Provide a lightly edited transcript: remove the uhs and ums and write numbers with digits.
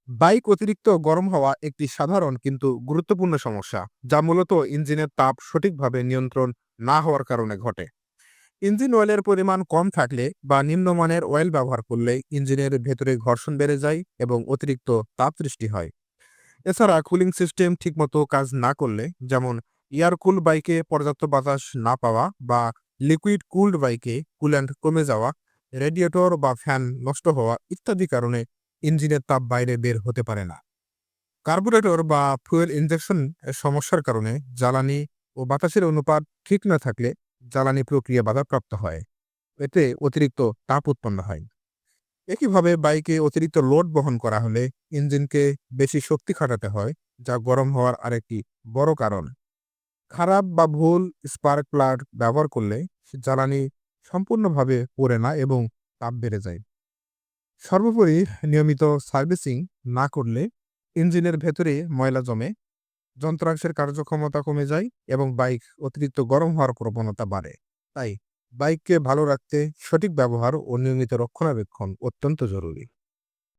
Bike অতিরিক্ত গরম হওয়া একটি সাধারণ কিন্তু গুরুত্বপূর্ণ সমস্যা, যা মূলত ইঞ্জিনের তাপ সঠিকভাবে নিয়ন্ত্রণ না হওয়ার কারণে ঘটে। ইঞ্জিন অয়েলের পরিমাণ কম থাকলে বা নিম্নমানের অয়েল ব্যবহার করলে ইঞ্জিনের ভেতরে ঘর্ষণ বেড়ে যায় এবং অতিরিক্ত তাপ সৃষ্টি হয়। এছাড়া কুলিং সিস্টেম ঠিকমতো কাজ না করলে, যেমন এয়ার কুল বাইকে পর্যাপ্ত বাতাস না পাওয়া বা লিকুইড কুলড বাইকে কুল্যান্ট কমে যাওয়া, রেডিয়েটর বা ফ্যান নষ্ট হওয়া ইত্যাদি কারণে ইঞ্জিনের তাপ বাইরে বের হতে পারে না। কার্বুরেটর বা ফুয়েল ইনজেকশন এর সমস্যার কারণে জ্বালানি ও বাতাসের অনুপাত ঠিক না থাকলে জ্বালানি প্রক্রিয়া বাধাপ্রাপ্ত হয়। এতে অতিরিক্ত তাপ উৎপন্ন হয়। একইভাবে বাইকে অতিরিক্ত লোড বহন করা হলে ইঞ্জিনকে বেশি শক্তি খাটাতে হয়, যা গরম হওয়ার আরেকটি বড় কারণ। খারাপ বা ভুল স্পার্ক প্লাগ ব্যবহার করলে জ্বালানি সম্পূর্ণভাবে পড়ে না এবং তাপ বেড়ে যায়। সর্বোপরি, নিয়মিত সার্ভিসিং না করলে ইঞ্জিনের ভেতরে ময়লা জমে, যন্ত্রাংশের কার্যক্ষমতা কমে যায় এবং বাইক অতিরিক্ত গরম হওয়ার প্রবণতা বাড়ে। তাই বাইককে ভালো রাখতে সঠিক ব্যবহার ও নিয়মিত রক্ষণাবেক্ষণ অত্যন্ত জরুরি।